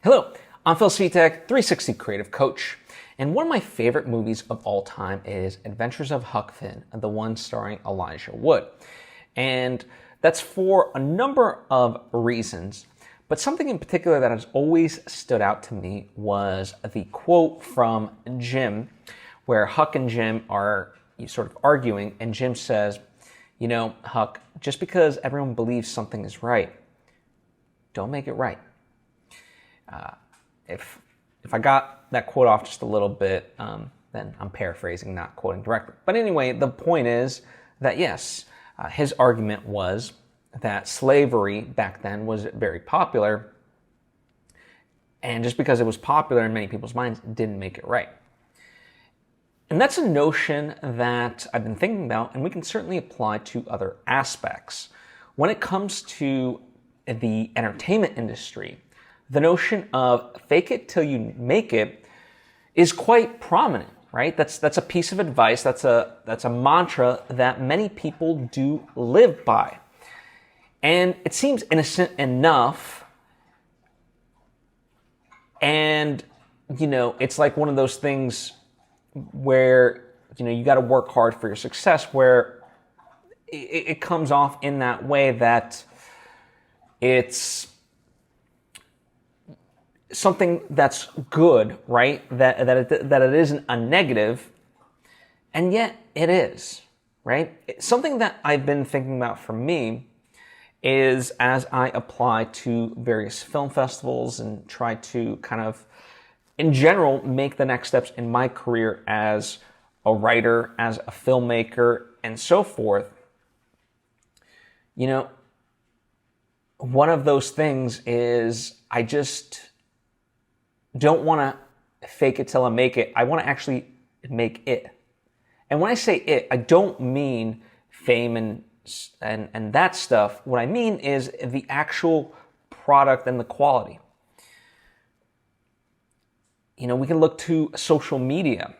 Hello, I'm Svitek, 360 creative coach, and one of my favorite movies of all time is Adventures of Huck Finn, the one starring Elijah Wood. And that's for a number of reasons, but something in particular that has always stood out to me was the quote from Jim, where Huck and Jim are sort of arguing, and Jim says, "You know, Huck, just because everyone believes something is right, don't make it right." If I got that quote off just a little bit, then I'm paraphrasing, not quoting directly. But anyway, the point is that yes, his argument was that slavery back then was very popular, and just because it was popular in many people's minds didn't make it right. And that's a notion that I've been thinking about, and we can certainly apply to other aspects. When it comes to the entertainment industry, the notion of fake it till you make it is quite prominent, right? That's a piece of advice, that's a mantra that many people do live by. And it seems innocent enough, and it's like one of those things where you got to work hard for your success, where it comes off in that way that it's something that's good, right? That it isn't a negative, and yet it is, right? Something that I've been thinking about for me is as I apply to various film festivals and try to kind of, in general, make the next steps in my career as a writer, as a filmmaker, and so forth. One of those things is I just don't want to fake it till I make it. I want to actually make it. And when I say it, I don't mean fame and that stuff. What I mean is the actual product and the quality. We can look to social media,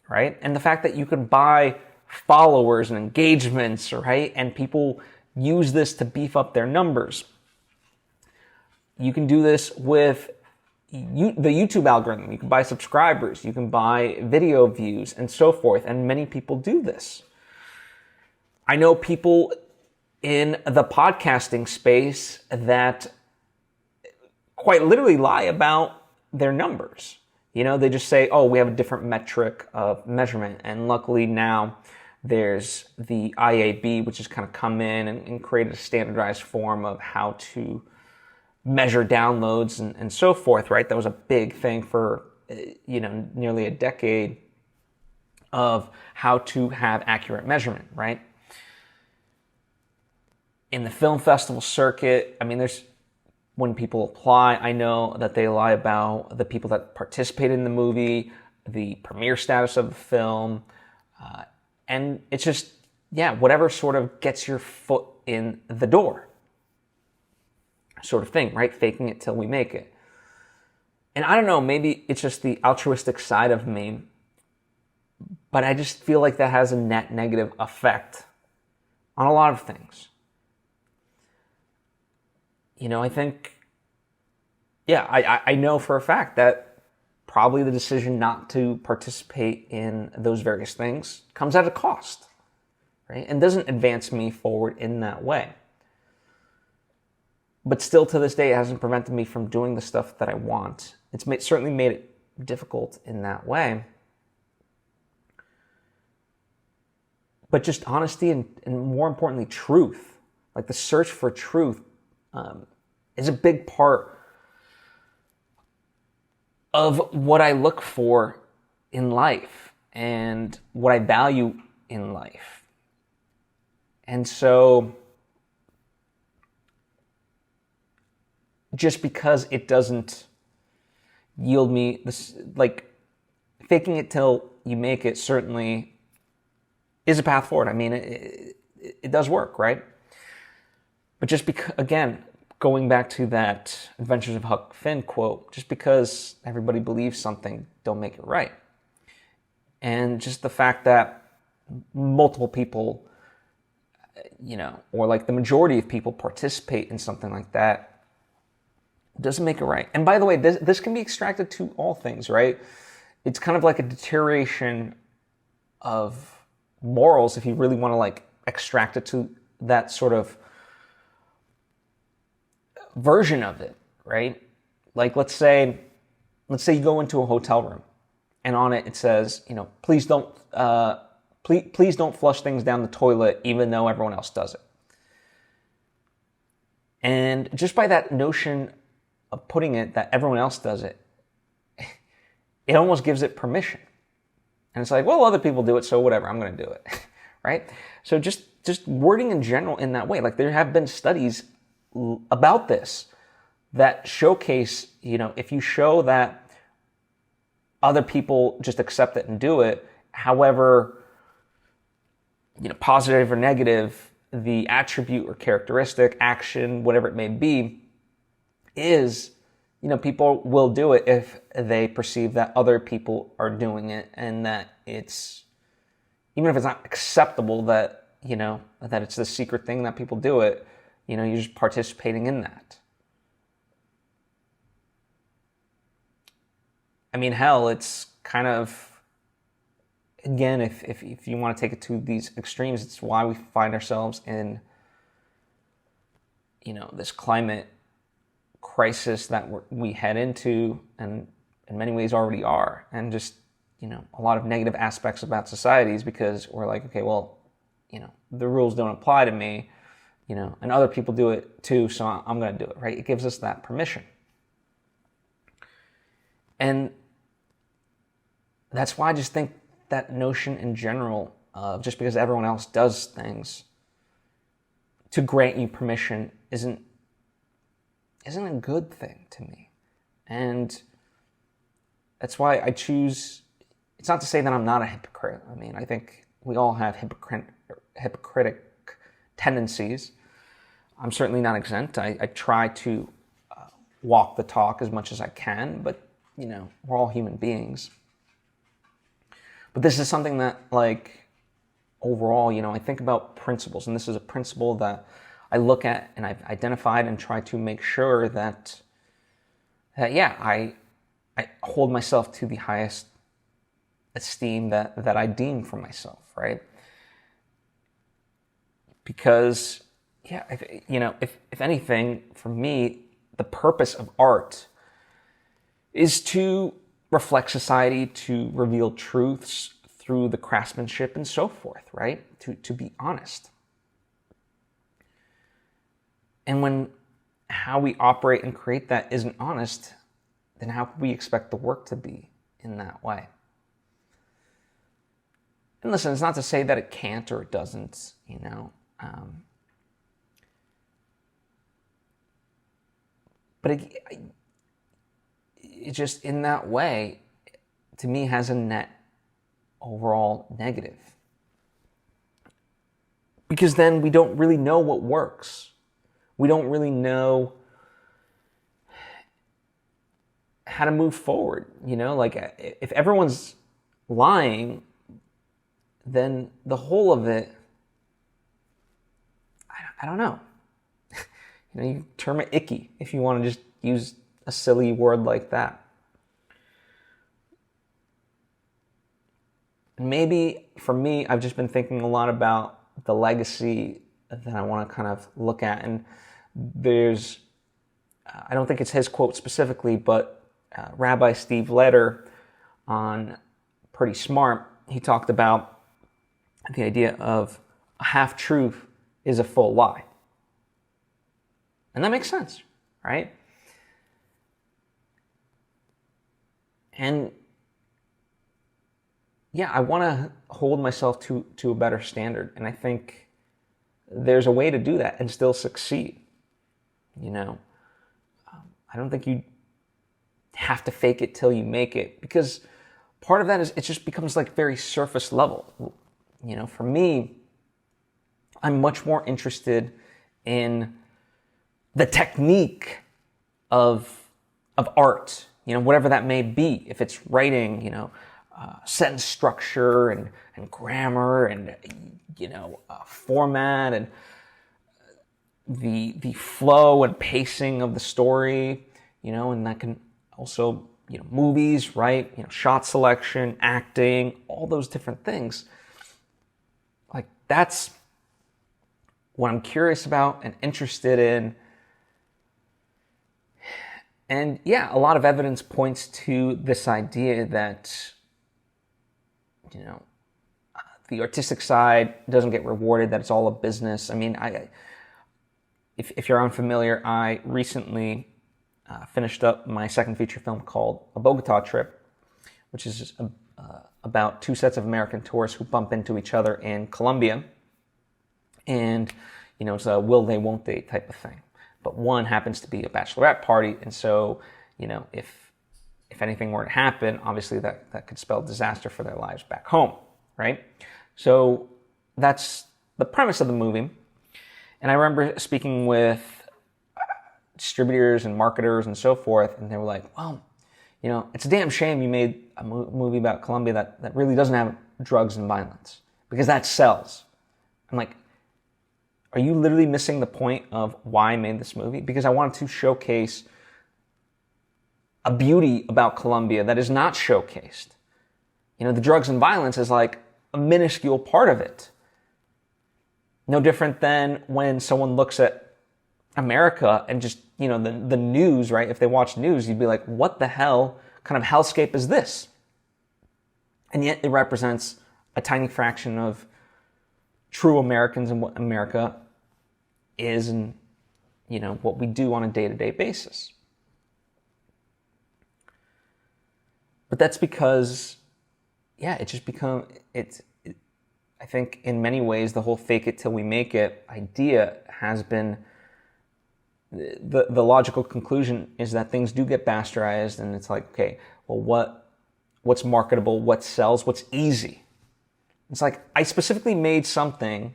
right? And the fact that you can buy followers and engagements, right? And people use this to beef up their numbers. You can do this with the YouTube algorithm. You can buy subscribers, you can buy video views, and so forth. And many people do this. I know people in the podcasting space that quite literally lie about their numbers. They just say, oh, we have a different metric of measurement. And luckily now there's the IAB, which has kind of come in and created a standardized form of how to measure downloads and so forth, right? That was a big thing for, nearly a decade of how to have accurate measurement, right? In the film festival circuit, when people apply, I know that they lie about the people that participated in the movie, the premiere status of the film, and it's just, whatever sort of gets your foot in the door sort of thing, right? Faking it till we make it. And I don't know, maybe it's just the altruistic side of me, but I just feel like that has a net negative effect on a lot of things. I think, I know for a fact that probably the decision not to participate in those various things comes at a cost, right? And doesn't advance me forward in that way. But still to this day, it hasn't prevented me from doing the stuff that I want. It's certainly made it difficult in that way. But just honesty and more importantly, truth, like the search for truth, is a big part of what I look for in life and what I value in life. And so just because it doesn't yield me this, like faking it till you make it certainly is a path forward. It does work, right? But just because, again, going back to that Adventures of Huck Finn quote, just because everybody believes something, don't make it right. And just the fact that multiple people, or like the majority of people participate in something like that, doesn't make it right. And by the way, this can be extracted to all things, right? It's kind of like a deterioration of morals if you really want to like extract it to that sort of version of it, right? Like let's say you go into a hotel room and on it says, please don't flush things down the toilet even though everyone else does it. And just by that notion of putting it that everyone else does it, it almost gives it permission. And it's like, well, other people do it, so whatever, I'm going to do it, right? So just wording in general in that way. Like there have been studies about this that showcase, if you show that other people just accept it and do it, however, positive or negative, the attribute or characteristic, action, whatever it may be, is, people will do it if they perceive that other people are doing it and that it's, even if it's not acceptable that, that it's the secret thing that people do it, you're just participating in that. I mean, hell, it's kind of, again, if you want to take it to these extremes, it's why we find ourselves in, this climate crisis that we head into, and in many ways already are, and just, a lot of negative aspects about societies because we're like, okay, well, the rules don't apply to me, and other people do it too, so I'm going to do it, right? It gives us that permission. And that's why I just think that notion in general of just because everyone else does things to grant you permission isn't a good thing to me. And that's why I choose, it's not to say that I'm not a hypocrite. I mean, I think we all have hypocritic tendencies. I'm certainly not exempt. I try to walk the talk as much as I can, but, we're all human beings. But this is something that, like, overall, I think about principles, and this is a principle that I look at and I've identified and try to make sure that I hold myself to the highest esteem that I deem for myself, right? Because, if anything, for me, the purpose of art is to reflect society, to reveal truths through the craftsmanship and so forth, right? To be honest. And when how we operate and create that isn't honest, then how can we expect the work to be in that way? And listen, it's not to say that it can't or it doesn't, but it just, in that way, to me, has a net overall negative. Because then we don't really know what works. We don't really know how to move forward, like if everyone's lying, then the whole of it, I don't know. You term it icky if you want to just use a silly word like that. Maybe for me, I've just been thinking a lot about the legacy that I want to kind of look at. And there's, I don't think it's his quote specifically, but Rabbi Steve Leder on Pretty Smart, he talked about the idea of a half-truth is a full lie. And that makes sense, right? And yeah, I want to hold myself to a better standard. And I think there's a way to do that and still succeed. I don't think you have to fake it till you make it, because part of that is it just becomes like very surface level. For me, I'm much more interested in the technique of art, whatever that may be. If it's writing, sentence structure and grammar and, format and the flow and pacing of the story, and that can also, movies, right? Shot selection, acting, all those different things. Like, that's what I'm curious about and interested in. And yeah, a lot of evidence points to this idea that, the artistic side doesn't get rewarded, that it's all a business. I mean, if you're unfamiliar, I recently finished up my second feature film called A Bogota Trip, which is about two sets of American tourists who bump into each other in Colombia. And, it's a will they, won't they type of thing. But one happens to be a bachelorette party, and so, if anything were to happen, obviously that could spell disaster for their lives back home, right? So that's the premise of the movie. And I remember speaking with distributors and marketers and so forth, and they were like, well, it's a damn shame you made a movie about Colombia that really doesn't have drugs and violence, because that sells. I'm like, are you literally missing the point of why I made this movie? Because I wanted to showcase a beauty about Colombia that is not showcased. The drugs and violence is like a minuscule part of it. No different than when someone looks at America and just, the news, right? If they watch news, you'd be like, what the hell kind of hellscape is this? And yet it represents a tiny fraction of true Americans and what America is and, what we do on a day-to-day basis. But that's because, it just I think in many ways, the whole fake it till we make it idea has been, the logical conclusion is that things do get bastardized, and it's like, okay, well, what's marketable, what sells, what's easy? It's like, I specifically made something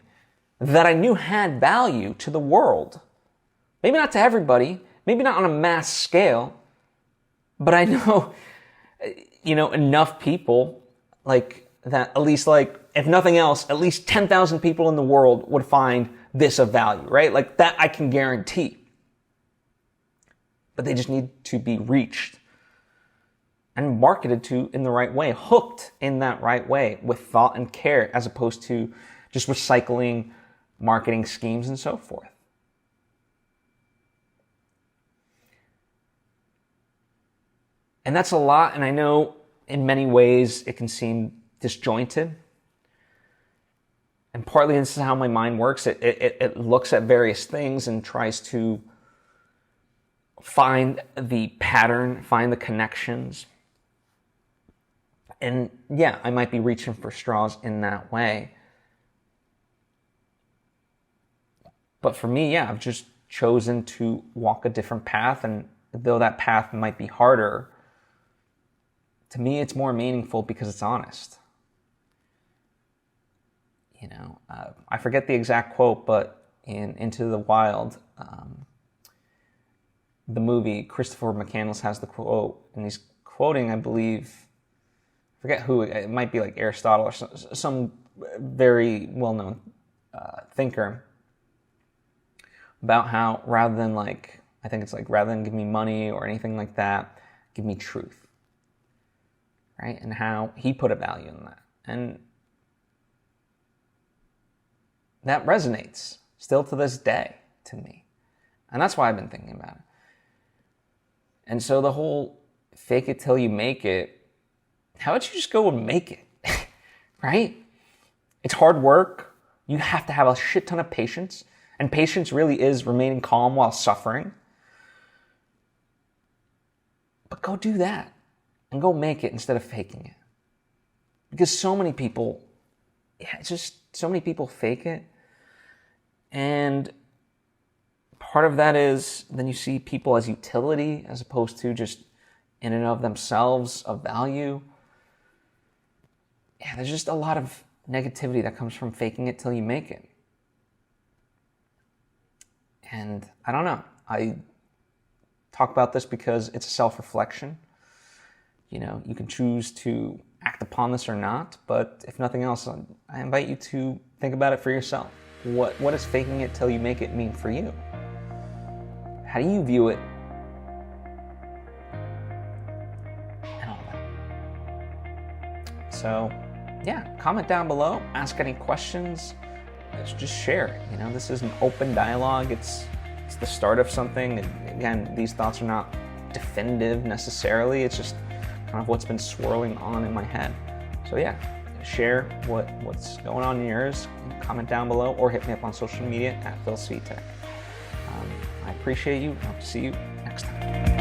that I knew had value to the world. Maybe not to everybody, maybe not on a mass scale, but I know, enough people, like, that at least, like, if nothing else, at least 10,000 people in the world would find this of value, right? Like, that I can guarantee. But they just need to be reached and marketed to in the right way, hooked in that right way with thought and care, as opposed to just recycling marketing schemes and so forth. And that's a lot, and I know in many ways it can seem disjointed. And partly this is how my mind works. It looks at various things and tries to find the pattern, find the connections. And yeah, I might be reaching for straws in that way. But for me, I've just chosen to walk a different path. And though that path might be harder, to me, it's more meaningful because it's honest. I forget the exact quote, but in Into the Wild, the movie, Christopher McCandless has the quote, and he's quoting, I believe, I forget who, it might be like Aristotle or some very well-known thinker, about how rather than give me money or anything like that, give me truth. Right? And how he put a value in that. And that resonates still to this day to me. And that's why I've been thinking about it. And so the whole fake it till you make it, how about you just go and make it? Right? It's hard work. You have to have a shit ton of patience. And patience really is remaining calm while suffering. But go do that. And go make it instead of faking it. Because so many people fake it. And part of that is then you see people as utility as opposed to just in and of themselves of value. Yeah, there's just a lot of negativity that comes from faking it till you make it. And I don't know. I talk about this because it's a self-reflection. You can choose to act upon this or not, but if nothing else, I invite you to think about it for yourself. What does faking it till you make it mean for you? How do you view it So yeah, comment down below, ask any questions, just share. You know, this is an open dialogue. It's the start of something. And again, these thoughts are not definitive necessarily. It's just kind of what's been swirling on in my head. So yeah, share what's going on in yours. Comment down below or hit me up on social media at Svitek. I appreciate you. I'll see you next time.